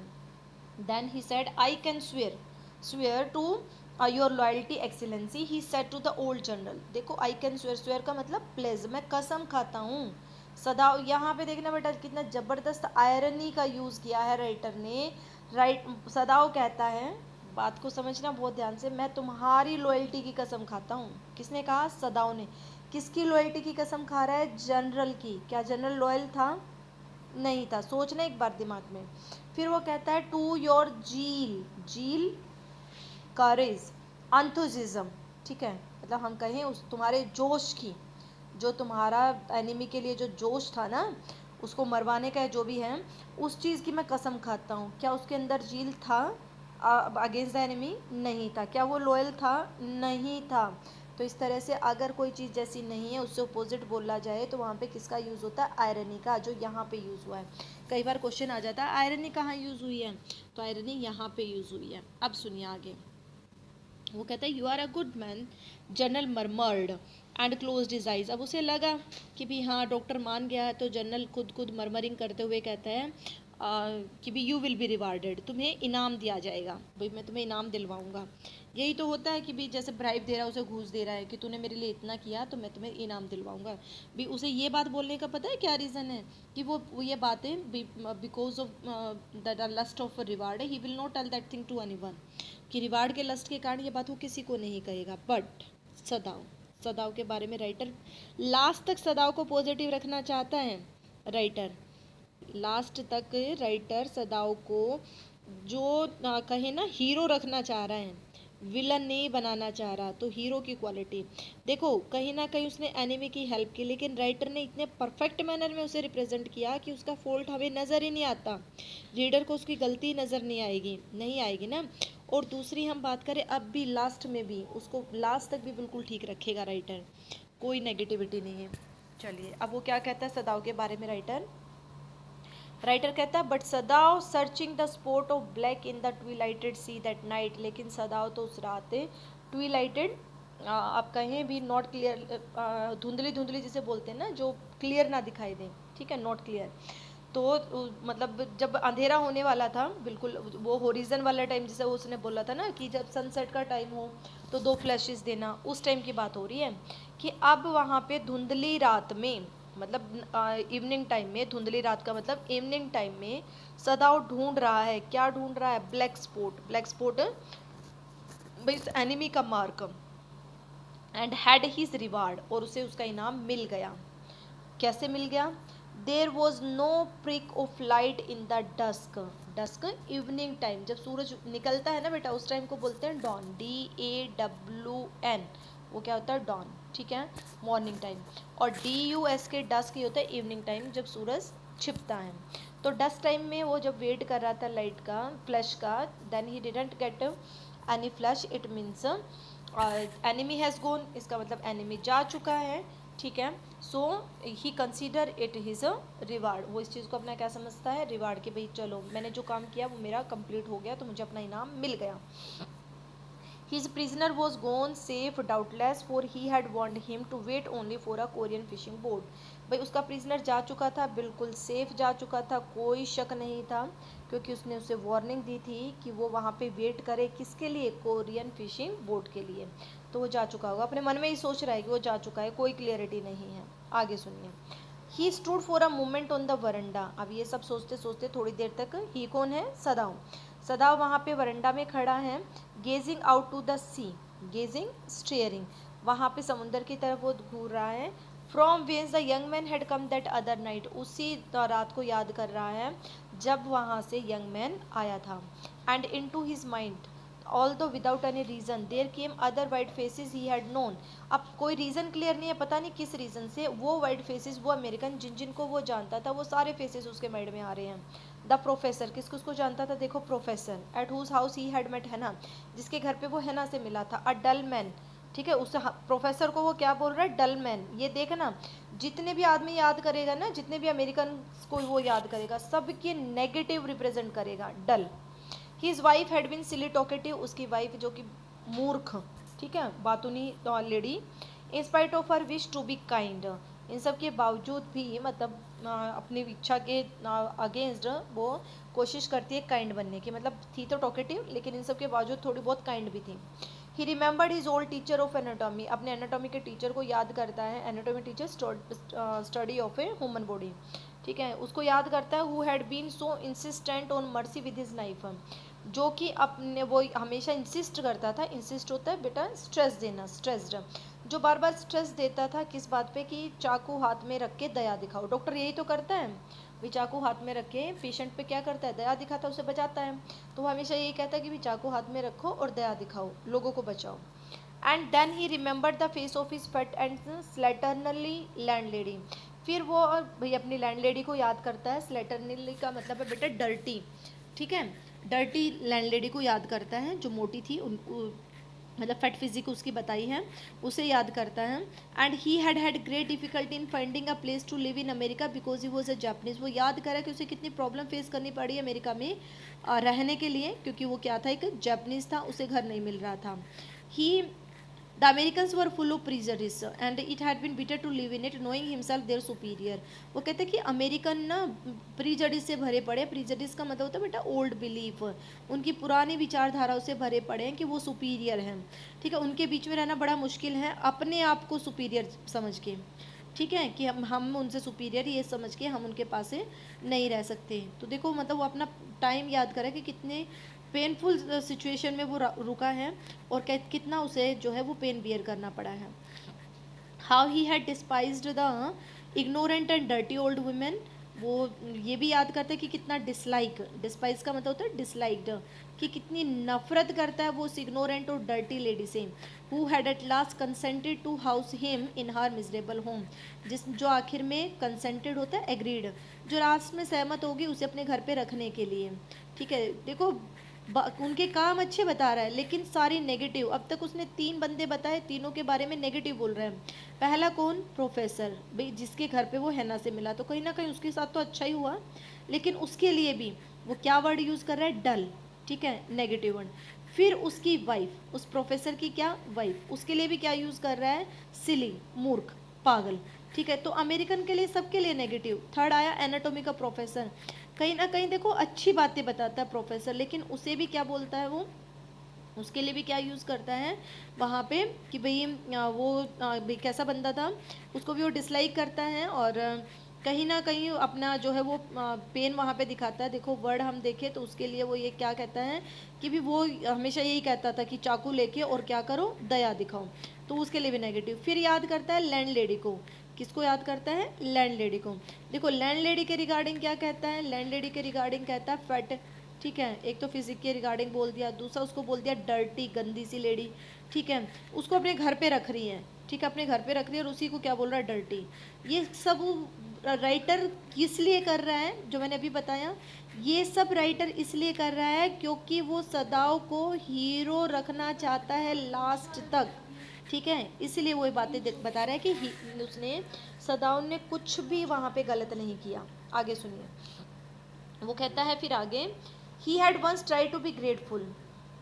Speaker 1: Then he said I can swear to your loyalty excellency, he said to the old general. देखो आई कैन स्वेयर का मतलब प्लेज, मैं कसम खाता हूँ। सदाव, यहाँ पे देखना बेटा कितना ज़बरदस्त आयरनी का यूज़ किया है राइटर ने। सदाव कहता है, बात को समझना बहुत ध्यान से, मैं तुम्हारी लॉयल्टी की कसम खाता हूँ। किसने कहा, सदाव ने। किसकी लॉयल्टी की कसम खा रहा है, जनरल की। क्या जनरल लॉयल था, नहीं था, सोचना एक बार दिमाग में। फिर वो कहता है टू योर जील करेज एंथुसिज्म, ठीक है, मतलब हम कहें उस तुम्हारे जोश की, जो तुम्हारा एनिमी के लिए जो जोश था ना, उसको मरवाने का जो भी है, उस चीज़ की मैं कसम खाता हूँ। क्या उसके अंदर जील था अगेंस्ट द एनिमी, नहीं था। क्या वो लॉयल था, नहीं था। तो इस तरह से अगर कोई चीज़ जैसी नहीं है उससे अपोजिट बोला जाए तो वहाँ पे किसका यूज़ होता है, आयरनी का, जो यहाँ पे यूज़ हुआ है। कई बार क्वेश्चन आ जाता है आयरनी कहाँ यूज़ हुई है, तो आयरनी यहाँ पे यूज़ हुई है। अब सुनिए आगे, वो कहता है you are a good man, general murmured and close his eyes. अब उसे लगा कि भी हाँ डॉक्टर मान गया है, तो जनरल खुद मरमरिंग करते हुए कहता है कि भी यू विल बी रिवार्डेड, तुम्हें इनाम दिया जाएगा, भाई मैं तुम्हें इनाम दिलवाऊंगा। यही तो होता है कि भी जैसे ब्राइब दे रहा है, उसे घूस दे रहा है कि तूने मेरे लिए इतना किया तो मैं तुम्हें इनाम दिलवाऊंगा। भी उसे ये बात बोलने का पता है क्या रीज़न है, कि वो ये बातें because of the lust of reward, he will not tell that thing to anyone, कि रिवार्ड के लस्ट के कारण ये बात वो किसी को नहीं कहेगा। बट सदाव के बारे में राइटर लास्ट तक सदाव को पॉजिटिव रखना चाहता है। राइटर लास्ट तक राइटर सदाव को जो कहे ना हीरो रखना चाह रहा है, विलन नहीं बनाना चाह रहा, तो हीरो की क्वालिटी देखो, कहीं ना कहीं उसने एनिमी की हेल्प की, लेकिन राइटर ने इतने परफेक्ट मैनर में उसे रिप्रेजेंट किया कि उसका फॉल्ट हमें नज़र ही नहीं आता, रीडर को उसकी गलती नज़र नहीं आएगी ना। और दूसरी हम बात करें, अब भी लास्ट में भी उसको लास्ट तक भी बिल्कुल ठीक रखेगा राइटर, कोई नेगेटिविटी नहीं है। चलिए अब वो क्या कहता है सदाव के बारे में, राइटर कहता है but Sadao searching the spot of black in the twilighted sea that night, लेकिन सदाव तो उस रात ट्विलाइटेड, आप कहें भी नॉट क्लियर, धुंधली धुंधली जिसे बोलते हैं ना, जो क्लियर ना दिखाई दे, ठीक है, नॉट क्लियर। तो मतलब जब अंधेरा होने वाला था बिल्कुल, वो होरिजन वाला टाइम जिसे उसने बोला था ना कि जब सनसेट का टाइम हो तो 2 फ्लैशेस देना, उस टाइम की बात हो रही है कि अब वहाँ पे धुंधली रात में, मतलब इवनिंग टाइम में, धुंधली रात का मतलब इवनिंग टाइम में सदाव ढूंढ रहा है, क्या ढूंढ रहा है, ब्लैक स्पॉट भाई एनिमी का mark, and had his reward, और उसे उसका इनाम मिल गया। कैसे मिल गया, there was no prick of light in the dusk evening time, जब सूरज निकलता है ना बेटा, उस टाइम को बोलते हैं डॉन, DAWN, वो क्या होता है, डॉन, ठीक है, मॉर्निंग टाइम। और DUS के डस्क ये होता है इवनिंग टाइम, जब सूरज छिपता है। तो डस्ट टाइम में वो जब वेट कर रहा था लाइट का, फ्लैश का, then he didn't get any flash, it means enemy has gone, इसका मतलब एनिमी जा चुका है। ठीक है। So he consider it his a reward, वो इस चीज़ को अपना क्या समझता है, रिवार्ड, कि भाई चलो मैंने जो काम किया वो मेरा कंप्लीट हो गया तो मुझे अपना इनाम मिल गया। His prisoner was gone safe doubtless, for he had warned him to wait only for a Korean fishing boat. भाई उसका प्रिजनर जा चुका था, बिल्कुल सेफ जा चुका था, कोई शक नहीं था, क्योंकि उसने उसे वार्निंग दी थी कि वो वहाँ पे वेट करे, किसके लिए, कोरियन फिशिंग बोट के लिए। तो वो जा चुका होगा, अपने मन में ही सोच रहा है कि वो जा चुका है, कोई क्लियरिटी नहीं है। आगे सुनिए। He stood for a moment on the veranda. अब ये सब सोचते सोचते थोड़ी देर तक, ही कौन है, सदाव, सदाव वहाँ पे वरंडा में खड़ा है। Gazing out to the sea, gazing staring, वहाँ पे समुंदर की तरफ वो घूर रहा है। From whence the young man had come that other night, उसी रात को याद कर रहा है जब वहाँ से यंग मैन आया था। And into his mind although without any reason there came other white faces he had known। अब कोई रीज़न क्लियर नहीं है, पता नहीं किस रीज़न से वो वाइट फेसेस, वो अमेरिकन जिन जिन को वो जानता था, वो सारे फेसेस उसके माइंड में आ रहे हैं। द प्रोफेसर, किसको उसको जानता था, देखो professor, at whose house he had met Hana, जिसके घर पे वो हैना से मिला था। अ डल मैन, ठीक है, उस प्रोफेसर को वो क्या बोल रहा है, डल मैन। ये देखना, जितने भी आदमी याद करेगा ना, जितने भी अमेरिकन को वो याद करेगा, सबके नेगेटिव रिप्रेजेंट करेगा dull. His wife had been silly talkative, उसकी वाइफ जो कि मूर्ख, ठीक है, बातूनी lady. In spite of her wish to be kind, इन सब के बावजूद भी, मतलब अपनी इच्छा के अगेंस्ट वो कोशिश करती है काइंड बनने की, मतलब थी तो टॉकेटिव लेकिन इन सब के बावजूद थोड़ी बहुत काइंड भी थी। He remembered his old teacher of anatomy, अपने एनाटॉमी के टीचर को याद करता है। Anatomy teacher study of a human body, ठीक है, उसको याद करता है। Who had been so insistent on mercy with his knife, जो कि अपने वो हमेशा इंसिस्ट करता था, इंसिस्ट होता है बेटा स्ट्रेस देना, स्ट्रेस्ड, जो बार बार स्ट्रेस देता था किस बात पे, कि चाकू हाथ में रख के दया दिखाओ। डॉक्टर यही तो करता है, भी चाकू हाथ में रख के पेशेंट पे क्या करता है, दया दिखाता है, उसे बचाता है। तो वो हमेशा यही कहता है कि भी चाकू हाथ में रखो और दया दिखाओ, लोगों को बचाओ। And then he remembered the face of his pet and slatternly landlady, फिर वो भाई अपनी लैंडलेडी को याद करता है। स्लेटरनली का मतलब है बेटा डर्टी, ठीक है, डर्टी लैंडलेडी को याद करता है, जो मोटी थी, उनको मतलब फैट फिजिक उसकी बताई है, उसे याद करता है। And he had had great difficulty in finding a place to live in America because he was a Japanese, वो याद करा कि उसे कितनी प्रॉब्लम फेस करनी पड़ी अमेरिका में रहने के लिए, क्योंकि वो क्या था, एक जापनीज था, उसे घर नहीं मिल रहा था। He the Americans were full of prejudice and it had been bitter to live in it knowing himself their superior, वो कहते हैं कि अमेरिकन ना प्रीजडिस से भरे पड़े, प्रीजडिस का मतलब होता है बेटा ओल्ड बिलीफ, उनकी पुरानी विचारधाराओं से भरे पड़े हैं कि वो सुपीरियर हैं, ठीक है, उनके बीच में रहना बड़ा मुश्किल है, अपने आप को सुपीरियर समझ के, ठीक है, कि हम उनसे सुपीरियर ये समझ के हम उनके पास से नहीं रह सकते। तो देखो मतलब वो अपना टाइम याद करें कि कितने पेनफुल सिचुएशन में वो रुका है, और कितना उसे जो है वो पेन बियर करना पड़ा है। How he had डिस्पाइज्ड the ignorant and dirty old women, वो ये भी याद करता है कि कितना डिसलाइक, डिस्पाइज का मतलब होता है डिसलाइक्ड, कि कितनी नफरत करता है वो उस इग्नोरेंट और डर्टी लेडी से। Who had at last consented to house him in her miserable home, जिस जो आखिर में कंसेंटेड होता है एग्रीड, जो लास्ट में सहमत होगी उसे अपने घर पे रखने के लिए, ठीक है। देखो उनके काम अच्छे बता रहा है लेकिन सारी नेगेटिव, अब तक उसने 3 बंदे बताए, तीनों के बारे में नेगेटिव बोल रहे हैं। पहला कौन, प्रोफेसर, भाई जिसके घर पे वो हैना से मिला, तो कहीं ना कहीं उसके साथ तो अच्छा ही हुआ, लेकिन उसके लिए भी वो क्या वर्ड यूज़ कर रहा है, डल, ठीक है, नेगेटिव वर्ड। फिर उसकी वाइफ, उस प्रोफेसर की क्या वाइफ, उसके लिए भी क्या यूज़ कर रहा है, सिली, मूर्ख, पागल, ठीक है। तो अमेरिकन के लिए, सबके लिए नेगेटिव। थर्ड आया एनाटॉमी का प्रोफेसर, कहीं ना कहीं देखो अच्छी बातें बताता है प्रोफेसर, लेकिन उसे भी क्या बोलता है वो, उसके लिए भी क्या यूज़ करता है वहाँ पे, कि भाई वो भाई कैसा बंदा था, उसको भी वो डिसलाइक करता है, और कहीं ना कहीं अपना जो है वो पेन वहाँ पे दिखाता है। देखो वर्ड हम देखें तो उसके लिए वो ये क्या कहता है, कि भी वो हमेशा यही कहता था कि चाकू लेके और क्या करो, दया दिखाओ, तो उसके लिए भी नेगेटिव। फिर याद करता है लैंड लेडी को, किसको याद करता है, लैंड लेडी को। देखो लैंड लेडी के रिगार्डिंग क्या कहता है, लैंड लेडी के रिगार्डिंग कहता है फैट, ठीक है, एक तो फिजिक के रिगार्डिंग बोल दिया, दूसरा उसको बोल दिया डर्टी, गंदी सी लेडी, ठीक है, उसको अपने घर पे रख रही है, ठीक है, अपने घर पे रख रही है, और उसी को क्या बोल रहा है, डर्टी। ये सब राइटर इसलिए कर रहा है, जो मैंने अभी बताया, ये सब राइटर इसलिए कर रहा है क्योंकि वो सदाओं को हीरो रखना चाहता है लास्ट तक, ठीक है, इसलिए वो बातें बता रहा है कि उसने सदाओं ने कुछ भी वहाँ पे गलत नहीं किया। आगे सुनिए, वो कहता है फिर आगे, he had once try to be grateful.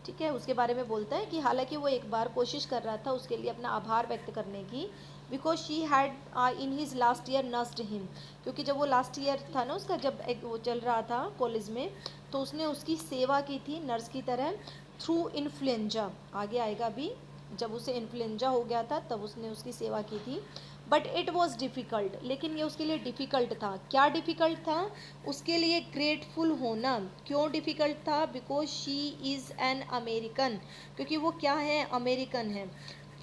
Speaker 1: ठीक है, उसके बारे में बोलता है कि हालांकि वो एक बार कोशिश कर रहा था उसके लिए अपना आभार व्यक्त करने की, because she had in his last year nursed him, क्योंकि जब वो लास्ट ईयर था ना उसका, जब एक वो चल रहा था कॉलेज में, तो उसने उसकी सेवा की थी नर्स की तरह, थ्रू इन्फ्लुएंजा। आगे आएगा भी, जब उसे इन्फ्लुएंजा हो गया था तब उसने उसकी सेवा की थी। बट इट वॉज डिफ़िकल्ट, लेकिन ये उसके लिए डिफ़िकल्ट था। क्या डिफ़िकल्ट था उसके लिए? ग्रेटफुल होना। क्यों डिफ़िकल्ट था? Because she is an American, क्योंकि वो क्या है? अमेरिकन है।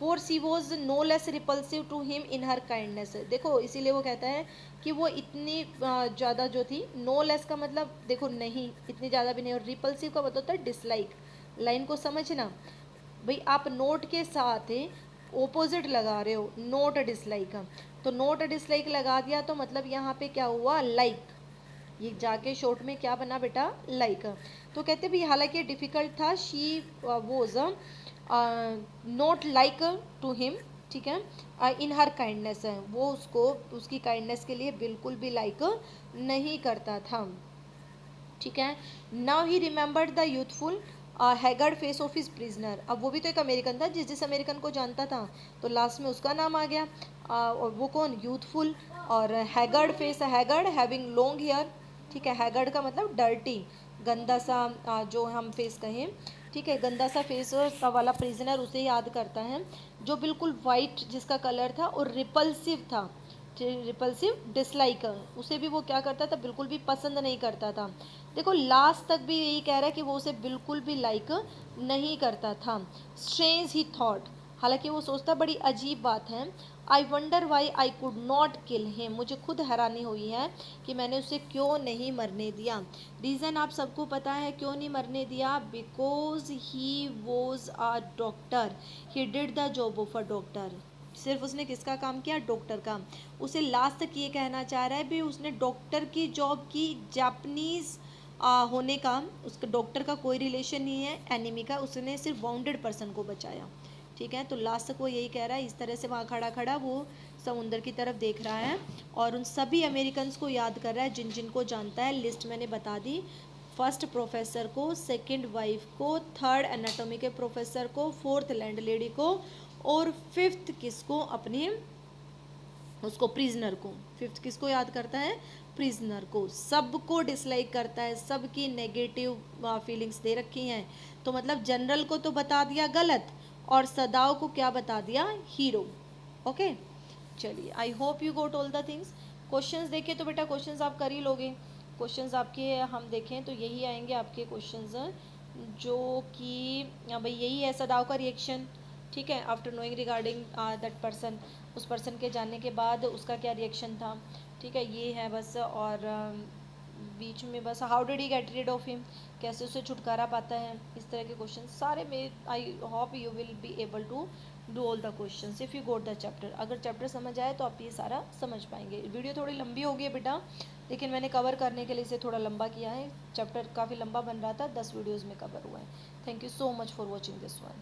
Speaker 1: For she was no less repulsive to him in her kindness. देखो इसीलिए वो कहता है कि वो इतनी ज़्यादा जो थी, नो लेस का मतलब देखो नहीं, इतनी ज़्यादा भी नहीं, और रिपल्सिव का मतलब होता है डिसलाइक। लाइन को समझना भाई, आप नोट के साथ ओपोजिट लगा रहे हो, नोट डिसलाइक। तो नोट डिसलाइक लगा दिया तो मतलब यहाँ पे क्या हुआ? लाइक। ये जाके शॉर्ट में क्या बना बेटा? लाइक। तो कहते भी हालांकि डिफ़िकल्ट था, she was not like to him. ठीक है, इन हर काइंडनेस है, वो उसको उसकी काइंडनेस के लिए बिल्कुल भी लाइक नहीं करता था। ठीक है, now he remembered the youthful haggard face of his prisoner. अब वो भी तो एक अमेरिकन था, जिस अमेरिकन को जानता था, तो लास्ट में उसका नाम आ गया। और वो कौन? यूथफुल। और haggard face, haggard having long hair. ठीक है, हैगर्ड का मतलब डर्टी, गंदा सा, जो हम फेस कहें। ठीक है, गंदा सा फेस वाला प्रिजनर उसे याद करता है, जो बिल्कुल वाइट जिसका कलर था और रिपल्सिव था। रिपल्सिव डिसलाइक, उसे भी वो क्या करता था? बिल्कुल भी पसंद नहीं करता था। देखो लास्ट तक भी यही कह रहा है कि वो उसे बिल्कुल भी लाइक नहीं करता था। स्ट्रेंज ही थॉट, हालांकि वो सोचता बड़ी अजीब बात है। I wonder why I could not kill him, मुझे खुद हैरानी हुई है कि मैंने उसे क्यों नहीं मरने दिया। रीज़न आप सबको पता है क्यों नहीं मरने दिया? Because he was a doctor, he did the job of a doctor. सिर्फ उसने किसका काम किया? डॉक्टर का। उसे लास्ट तक ये कहना चाह रहा है भी उसने डॉक्टर की जॉब की, जापानीज़ होने का उसका डॉक्टर का कोई रिलेशन नहीं है एनिमी का, उसने सिर्फ वाउंडेड पर्सन को बचाया। ठीक है, तो लास्ट तक वो यही कह रहा है। इस तरह से वहाँ खड़ा खड़ा वो समुंदर की तरफ देख रहा है और उन सभी अमेरिकन्स को याद कर रहा है जिन जिन को जानता है। लिस्ट मैंने बता दी, फर्स्ट प्रोफेसर को, सेकंड वाइफ को, थर्ड एनाटॉमी के प्रोफेसर को, फोर्थ लैंड लेडी को, और फिफ्थ किसको? अपने उसको, प्रिजनर को। फिफ्थ किसको याद करता है? प्रिजनर को। सबको डिसलाइक करता है, सबकी नेगेटिव फीलिंग्स दे रखी हैं। तो मतलब जनरल को तो बता दिया गलत, और सदाओ को क्या बता दिया? हीरो। ओके, चलिए, आई hope you goat all the things. Questions देखें तो बेटा क्वेश्चंस आप कर ही लोगे। क्वेश्चंस आपके हम देखें तो यही आएंगे आपके क्वेश्चंस, जो कि भाई यही है सदाओ का रिएक्शन। ठीक है, after knowing regarding that person, उस पर्सन के जानने के बाद उसका क्या रिएक्शन था। ठीक है, ये है बस। और बीच में बस how did he get rid of him, कैसे उसे छुटकारा पाता है। इस तरह के क्वेश्चन सारे में I hope you will be able to do all the questions if you got the chapter. अगर चैप्टर समझ आए तो आप ये सारा समझ पाएंगे। वीडियो थोड़ी लंबी हो गई है बेटा, लेकिन मैंने कवर करने के लिए इसे थोड़ा लंबा किया है। चैप्टर काफ़ी लंबा बन रहा था, 10 वीडियोज़ में कवर हुआ है। Thank you so much for watching this one.